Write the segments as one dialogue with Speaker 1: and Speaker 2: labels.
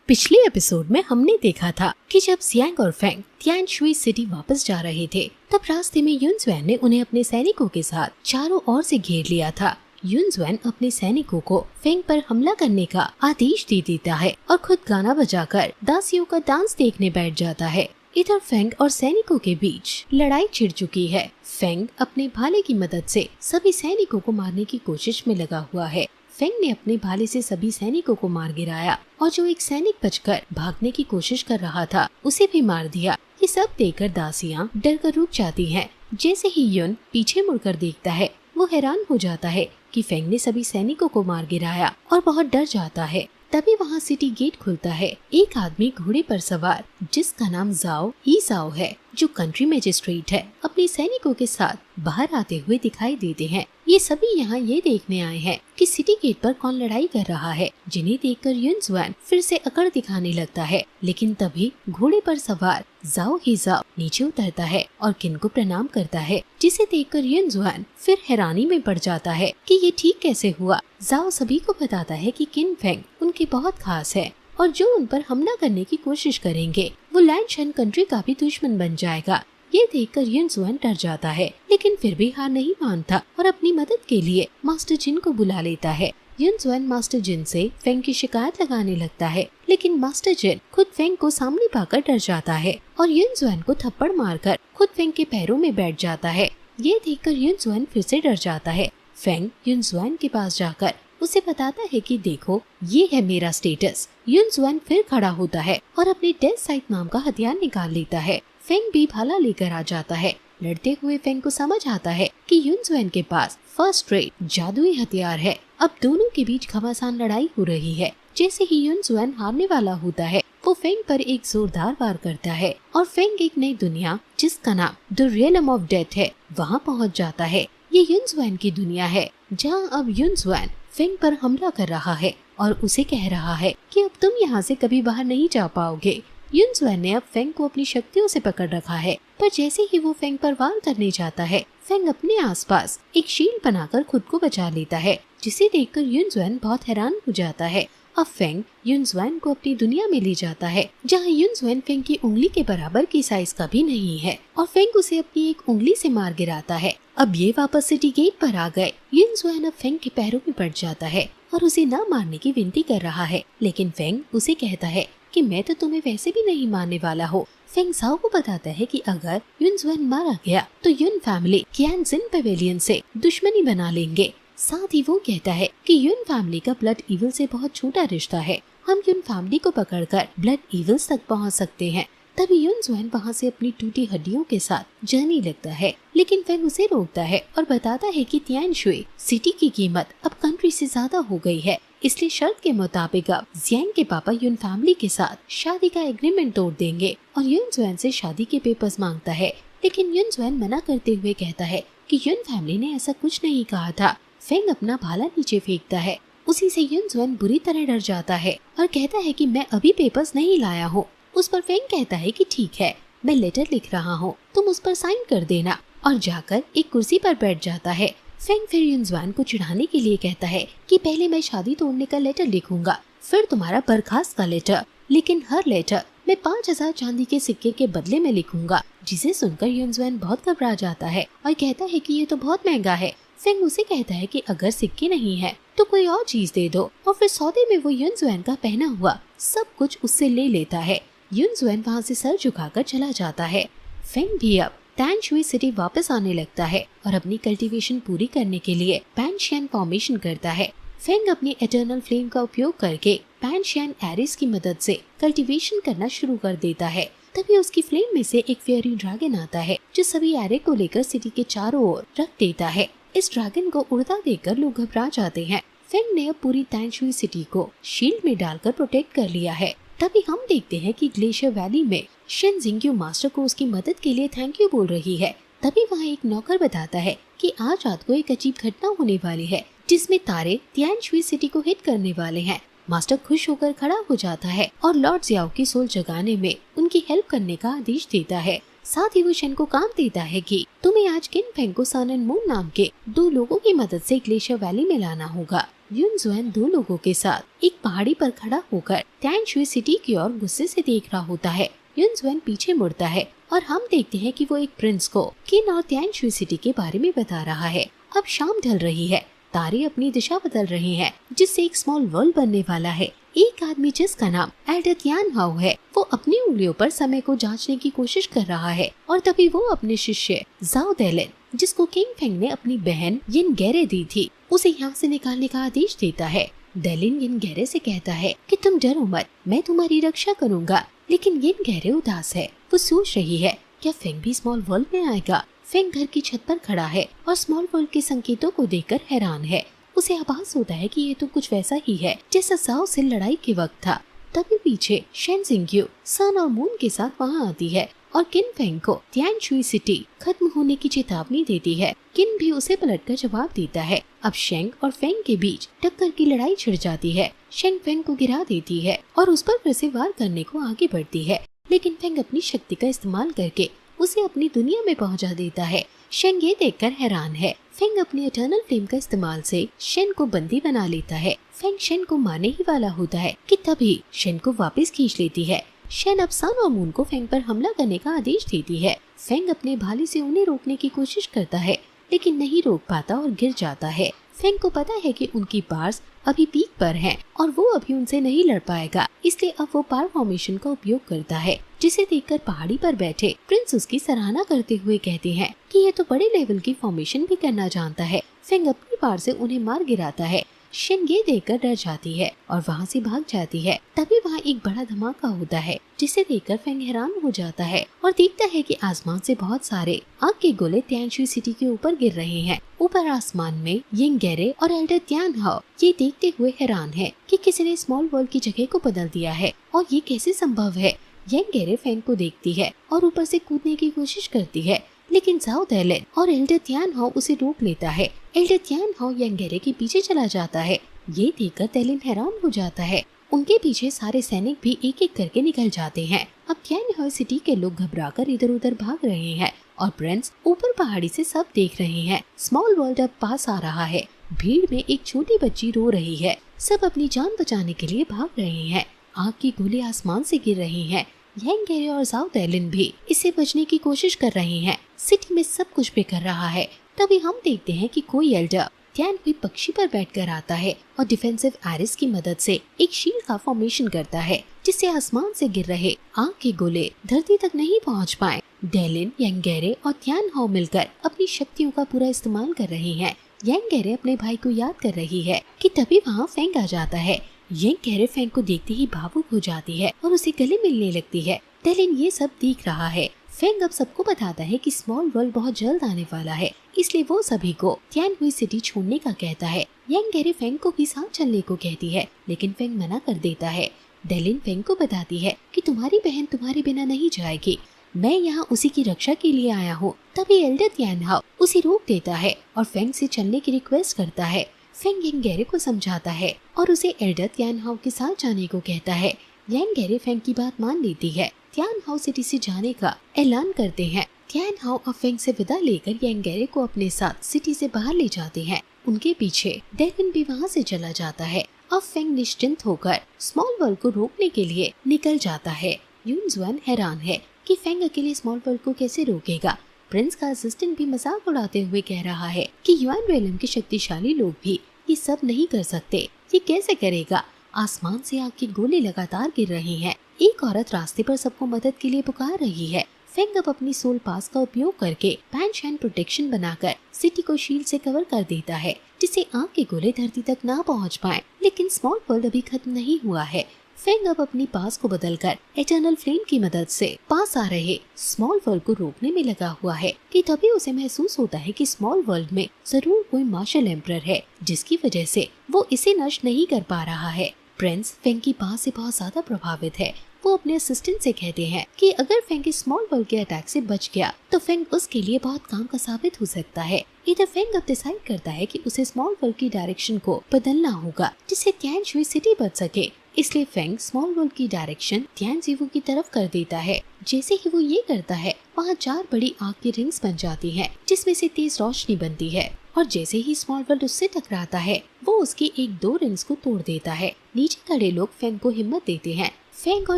Speaker 1: पिछले एपिसोड में हमने देखा था कि जब जियांग और फेंग तियानशुई सिटी वापस जा रहे थे, तब रास्ते में युनज़ुएन ने उन्हें अपने सैनिकों के साथ चारों ओर से घेर लिया था। युनज़ुएन अपने सैनिकों को फेंग पर हमला करने का आदेश दे देता है और खुद गाना बजाकर दासियों का डांस देखने बैठ जाता है। इधर फेंग और सैनिकों के बीच लड़ाई छिड़ चुकी है। फेंग अपने भाले की मदद से सभी सैनिकों को मारने की कोशिश में लगा हुआ है। फेंग ने अपने भाले से सभी सैनिकों को मार गिराया और जो एक सैनिक बचकर भागने की कोशिश कर रहा था उसे भी मार दिया। ये सब देखकर दासियां डर कर रुक जाती हैं। जैसे ही युन पीछे मुड़कर देखता है, वो हैरान हो जाता है कि फेंग ने सभी सैनिकों को मार गिराया और बहुत डर जाता है। तभी वहाँ सिटी गेट खुलता है। एक आदमी घोड़े पर सवार, जिसका नाम जाओ ही जाओ है, जो कंट्री मजिस्ट्रेट है, अपने सैनिकों के साथ बाहर आते हुए दिखाई देते हैं। ये सभी यहाँ ये देखने आए हैं कि सिटी गेट पर कौन लड़ाई कर रहा है, जिन्हें देखकर युनज़ुएन फिर से अकड़ दिखाने लगता है। लेकिन तभी घोड़े पर सवार जाओ ही जाओ नीचे उतरता है और किन को प्रणाम करता है, जिसे देखकर युनज़ुएन फिर हैरानी में पड़ जाता है कि ये ठीक कैसे हुआ। जाओ सभी को बताता है कि किन फेंग उनके बहुत खास है और जो उन पर हमला करने की कोशिश करेंगे वो लैंशन कंट्री का भी दुश्मन बन जाएगा। ये देखकर युनज़ुएन डर जाता है, लेकिन फिर भी हार नहीं मानता और अपनी मदद के लिए मास्टर जिन को बुला लेता है। युनज़ुएन मास्टर जिन से फेंग की शिकायत लगाने लगता है, लेकिन मास्टर जिन खुद फेंग को सामने पाकर डर जाता है और युनज़ुएन को थप्पड़ मारकर खुद फेंग के पैरों में बैठ जाता है। ये देखकर युनज़ुएन फिर से डर जाता है। फेंग युनज़ुएन के पास जाकर उसे बताता है कि देखो, ये है मेरा स्टेटस। युनज़ुएन फिर खड़ा होता है और अपने डेथ साइट नाम का हथियार निकाल लेता है। फेंग भी भाला लेकर आ जाता है। लड़ते हुए फेंग को समझ आता है कि युनज़ुएन के पास फर्स्ट रेट जादुई हथियार है। अब दोनों के बीच घमासान लड़ाई हो रही है। जैसे ही युनज़ुएन हारने वाला होता है, वो फेंग पर एक जोरदार वार करता है और फेंग एक नई दुनिया, जिसका नाम द रियलम ऑफ डेथ है, वहाँ पहुँच जाता है। ये युनज़ुएन की दुनिया है, जहाँ अब युनज़ुएन फेंग पर हमला कर रहा है और उसे कह रहा है कि अब तुम यहाँ से कभी बाहर नहीं जा पाओगे। युनज़ुएन ने अब फेंग को अपनी शक्तियों से पकड़ रखा है, पर जैसे ही वो फेंग पर वार करने जाता है, फेंग अपने आसपास एक शील्ड बनाकर खुद को बचा लेता है, जिसे देखकर युनज़ुएन बहुत हैरान हो जाता है। अब फेंग युनज़ुएन को अपनी दुनिया में ले जाता है, जहाँ युनज़ुएन फेंग की उंगली के बराबर की साइज का भी नहीं है और फेंग उसे अपनी एक उंगली से मार गिराता है। अब ये वापस सिटी गेट पर आ गए। युनज़ुएन अब फेंग के पैरों में पड़ जाता है और उसे न मारने की विनती कर रहा है, लेकिन फेंग उसे कहता है कि मैं तो तुम्हें वैसे भी नहीं मारने वाला हो। फेंग जाओ को बताता है कि अगर युनज़ुएन मारा गया तो युन फैमिली कियानजिन पवेलियन से दुश्मनी बना लेंगे। साथ ही वो कहता है कि युन फैमिली का ब्लड इविल से बहुत छोटा रिश्ता है, हम युन फैमिली को पकड़कर ब्लड इविल्स तक पहुंच सकते हैं। तभी युनज़ुएन वहाँ से अपनी टूटी हड्डियों के साथ जाने लगता है, लेकिन फेंग उसे रोकता है और बताता है कि तियानशुई सिटी की कीमत अब कंट्री से ज्यादा हो गई है, इसलिए शर्त के मुताबिक अब जियांग के पापा युन फैमिली के साथ शादी का एग्रीमेंट तोड़ देंगे और युनज़ुएन से शादी के पेपर्स मांगता है। लेकिन युनज़ुएन मना करते हुए कहता है कि युन फैमिली ने ऐसा कुछ नहीं कहा था। फेंग अपना भाला नीचे फेंकता है। उसी से युनज़ुएन बुरी तरह डर जाता है और कहता है कि मैं अभी पेपर्स नहीं लाया हूँ। उस पर फेंग कहता है कि ठीक है, मैं लेटर लिख रहा हूँ, तुम उस पर साइन कर देना, और जाकर एक कुर्सी पर बैठ जाता है। फेंग फिर युनज़ुएन को चिढ़ाने के लिए कहता है कि पहले मैं शादी तोड़ने का लेटर लिखूंगा, फिर तुम्हारा बर्खास्त का लेटर, लेकिन हर लेटर मैं 5000 चांदी के सिक्के के बदले में लिखूंगा। जिसे सुनकर युनज़ुएन बहुत घबरा जाता है और कहता है कि ये तो बहुत महंगा है। फेंग उसे कहता है कि अगर सिक्के नहीं है तो कोई और चीज दे दो, और फिर सौदे में वो युनज़ुएन का पहना हुआ सब कुछ उससे ले लेता है। युनज़ुएन वहाँ से सर झुकाकर चला जाता है। फेंग भी अब तियानशुई सिटी वापस आने लगता है और अपनी कल्टीवेशन पूरी करने के लिए पैनशियन फॉर्मेशन करता है। फेंग अपनी एटर्नल फ्लेम का उपयोग करके पैनशियन एरिस की मदद से कल्टीवेशन करना शुरू कर देता है। तभी उसकी फ्लेम में से एक फेयरी ड्रैगन आता है, जो सभी एरे को लेकर सिटी के चारों ओर रख देता है। इस ड्रैगन को उड़ता देखकर लोग घबरा जाते हैं। फेंग ने अब पूरी तियानशुई सिटी को शील्ड में डालकर प्रोटेक्ट कर लिया है। तभी हम देखते हैं कि ग्लेशियर वैली में शिन जिंग्यू मास्टर को उसकी मदद के लिए थैंक यू बोल रही है। तभी वहाँ एक नौकर बताता है कि आज रात को एक अजीब घटना होने वाली है, जिसमें तारे तियानशुई सिटी को हिट करने वाले हैं। मास्टर खुश होकर खड़ा हो जाता है और लॉर्ड जियाओ की सोल जगाने में उनकी हेल्प करने का आदेश देता है। साथ ही वो शन को काम देता है कि तुम्हें आज किन फेंग को सन एंड मून नाम के 2 लोगों की मदद से ग्लेशियर वैली में लाना होगा। युनजुएन दो लोगों के साथ एक पहाड़ी पर खड़ा होकर तियानशुई सिटी की ओर गुस्से से देख रहा होता है। युनजुएन पीछे मुड़ता है और हम देखते हैं कि वो एक प्रिंस को किन और तियानशुई सिटी के बारे में बता रहा है। अब शाम ढल रही है, तारे अपनी दिशा बदल रहे हैं, जिससे एक स्मॉल वर्ल्ड बनने वाला है। एक आदमी जिसका नाम एल्डर तियान हाओ है, वो अपनी उंगलियों पर समय को जांचने की कोशिश कर रहा है और तभी वो अपने शिष्य जाओ देलिन, जिसको किंग फेंग ने अपनी बहन यिन गैरे दी थी, उसे यहाँ से निकालने का आदेश देता है। देलिन यिन गैरे से कहता है कि तुम डरो मत, मैं तुम्हारी रक्षा करूँगा। लेकिन यिन गैरे उदास है। वो सोच रही है क्या फेंग भी स्मॉल वर्ल्ड में आएगा। फेंग घर की छत पर खड़ा है और स्मॉल वर्ल्ड के संकेतों को देखकर हैरान है। उसे आभास होता है कि ये तो कुछ वैसा ही है जैसा जाओ से लड़ाई के वक्त था। तभी पीछे शेन जिंग्यू सन और मून के साथ वहाँ आती है और किन फेंग को तियानशुई सिटी खत्म होने की चेतावनी देती है। किन भी उसे पलटकर जवाब देता है। अब शेंग और फेंग के बीच टक्कर की लड़ाई छिड़ जाती है। शेंग फेंग को गिरा देती है और उस पर फिर से वार करने को आगे बढ़ती है, लेकिन फेंग अपनी शक्ति का इस्तेमाल करके उसे अपनी दुनिया में पहुंचा देता है। शेंग ये देखकर हैरान है। फेंग अपनी इटर्नल फ्लेम का इस्तेमाल से शेन को बंदी बना लेता है। फेंग शेन को मारने ही वाला होता है कि तभी शेन को वापस खींच लेती है। शेन अब सन और मून को फेंग पर हमला करने का आदेश देती है। फेंग अपने भाले से उन्हें रोकने की कोशिश करता है, लेकिन नहीं रोक पाता और गिर जाता है। फेंग को पता है कि उनकी पार्स अभी पीक पर हैं और वो अभी उनसे नहीं लड़ पाएगा, इसलिए अब वो पार फॉर्मेशन का उपयोग करता है, जिसे देखकर पहाड़ी पर बैठे प्रिंस उसकी सराहना करते हुए कहते हैं कि ये तो बड़े लेवल की फॉर्मेशन भी करना जानता है। फेंग अपनी पार से उन्हें मार गिराता है। शेन ये देखकर डर जाती है और वहाँ से भाग जाती है। तभी वहाँ एक बड़ा धमाका होता है, जिसे देखकर फेंग हैरान हो जाता है और देखता है कि आसमान से बहुत सारे आग के गोले तियानशुई सिटी के ऊपर गिर रहे हैं। ऊपर आसमान में यिन गैरे और एल्डर तियान हाओ ये देखते हुए हैरान है कि किसी ने स्मॉल वर्ल्ड की जगह को बदल दिया है और ये कैसे संभव है। यिन गैरे फेंग को देखती है और ऊपर से कूदने की कोशिश करती है, लेकिन जाओ देलिन और एल्डर तियान हाओ उसे रोक लेता है। एल्डर तियान हाओ यिन गैरे के पीछे चला जाता है। ये देखकर देलिन हैरान हो जाता है। उनके पीछे सारे सैनिक भी एक एक करके निकल जाते हैं। अब तियानशुई सिटी के लोग घबराकर इधर उधर भाग रहे हैं और प्रिंस ऊपर पहाड़ी से सब देख रहे हैं। स्मॉल वर्ल्ड अब पास आ रहा है। भीड़ में एक छोटी बच्ची रो रही है। सब अपनी जान बचाने के लिए भाग रहे हैं। आग की गोली आसमान से गिर रही हैं। यिन गैरे और जाओ देलिन भी इससे बचने की कोशिश कर रहे हैं। सिटी में सब कुछ बिखर रहा है। तभी हम देखते हैं कि कोई एल्डर तियानशुई पक्षी पर बैठकर आता है और डिफेंसिव एरिस की मदद से एक शील्ड का फॉर्मेशन करता है, जिससे आसमान से गिर रहे आग के गोले धरती तक नहीं पहुंच पाए। देलिन, यिन गैरे और तियान हाओ मिलकर अपनी शक्तियों का पूरा इस्तेमाल कर रहे हैं। यिन गैरे अपने भाई को याद कर रही है कि तभी वहाँ फेंग आ जाता है। यिन गैरे फेंग को देखते ही भावुक हो जाती है और उसे गले मिलने लगती है। देलिन ये सब देख रहा है। फेंग अब सबको बताता है कि स्मॉल वर्ल्ड बहुत जल्द आने वाला है, इसलिए वो सभी को तियानशुई सिटी छोड़ने का कहता है। यिन गैरे फेंग को भी साथ चलने को कहती है, लेकिन फेंग मना कर देता है। देलिन फेंग को बताती है कि तुम्हारी बहन तुम्हारे बिना नहीं जाएगी, मैं यहाँ उसी की रक्षा के लिए आया हूँ। तभी एल्डर तियान हाओ उसे रोक देता है और फेंग से चलने की रिक्वेस्ट करता है। फेंग यिन गैरे को समझाता है और उसे एल्डर तियान हाओ के साथ जाने को कहता है। यिन गैरे फेंग की बात मान लेती है। तियान हाओ सिटी से जाने का ऐलान करते हैं। तियान हाओ अब फेंग से विदा लेकर यिन गैरे को अपने साथ सिटी से बाहर ले जाते हैं। उनके पीछे देलिन भी वहाँ से चला जाता है। अब फेंग निश्चिंत होकर स्मॉल वर्ल्ड को रोकने के लिए निकल जाता है। युनजुएन हैरान है कि फेंग अकेले स्मॉल वर्ल्ड को कैसे रोकेगा। प्रिंस का असिस्टेंट भी मजाक उड़ाते हुए कह रहा है कि युआन रेलम के शक्तिशाली लोग भी ये सब नहीं कर सकते, ये कैसे करेगा। आसमान से आग की गोले लगातार गिर रही हैं। एक औरत रास्ते पर सबको मदद के लिए पुकार रही है। फेंग अब अपनी सोल पास का उपयोग करके पैनशैन प्रोटेक्शन बनाकर सिटी को शील्ड से कवर कर देता है, जिससे आग के गोले धरती तक ना पहुंच पाएं। लेकिन स्मॉल वर्ल्ड अभी खत्म नहीं हुआ है। फेंग अब अपनी पास को बदलकर इटर्नल फ्लेम की मदद से पास आ रहे स्मॉल वर्ल्ड को रोकने में लगा हुआ है कि तभी उसे महसूस होता है कि स्मॉल वर्ल्ड में जरूर कोई मार्शल एम्परर है, जिसकी वजह से वो इसे नष्ट नहीं कर पा रहा है। प्रिंस फेंग की पास से बहुत ज्यादा प्रभावित है। वो अपने असिस्टेंट से कहते हैं कि अगर फेंग इस स्मॉल वर्ल्ड के अटैक से बच गया तो फेंग उसके लिए बहुत काम का साबित हो सकता है। इधर फेंग अब डिसाइड करता है कि उसे स्मॉल वर्ल्ड की डायरेक्शन को बदलना होगा, जिससे तियानशुई सिटी बच सके। इसलिए फेंग स्मॉल वर्ल्ड की डायरेक्शन तियानजीवो की तरफ कर देता है। जैसे ही वो ये करता है, वहाँ 4 बड़ी आग की रिंग्स बन जाती हैं, जिसमें से तेज रोशनी बनती है। और जैसे ही स्मॉल वर्ल्ड उससे टकराता है वो उसके एक दो रिंग्स को तोड़ देता है। नीचे खड़े लोग फेंग को हिम्मत देते हैं। फेंग और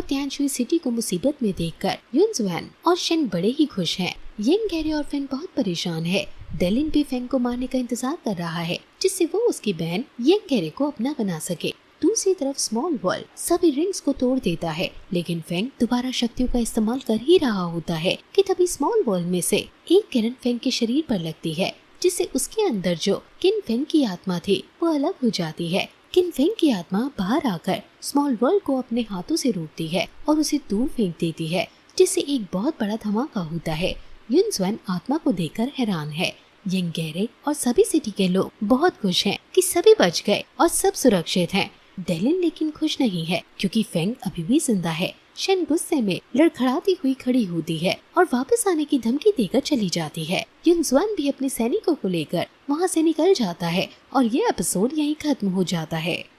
Speaker 1: तियानशुई सिटी को मुसीबत में देखकर युनजुआन और शेन बड़े ही खुश हैं। यंग गैरे और फेंग बहुत परेशान है। डेलिन भी फेंग को मारने का इंतजार कर रहा है जिससे वो उसकी बहन यंग गैरे को अपना बना सके। दूसरी तरफ स्मॉल वर्ल्ड सभी रिंग्स को तोड़ देता है, लेकिन फेंग दोबारा शक्तियों का इस्तेमाल कर ही रहा होता है कि तभी स्मॉल वर्ल्ड में से एक किरण फेंग के शरीर पर लगती है जिससे उसके अंदर जो किन फेंग की आत्मा थी वो अलग हो जाती है। किन फेंग की आत्मा बाहर आकर स्मॉल वर्ल्ड को अपने हाथों से रोकती है और उसे दूर फेंक देती है जिससे एक बहुत बड़ा धमाका होता है। युनजुआन आत्मा को देखकर हैरान है। यंग गैरे और सभी सिटी के लोग बहुत खुश हैं कि सभी बच गए और सब सुरक्षित हैं। डेलिन लेकिन खुश नहीं है क्योंकि फेंग अभी भी जिंदा है। शेन गुस्से में लड़खड़ाती हुई खड़ी होती है और वापस आने की धमकी देकर चली जाती है। युनजुआन भी अपने सैनिकों को लेकर वहां से निकल जाता है और ये एपिसोड यहीं खत्म हो जाता है।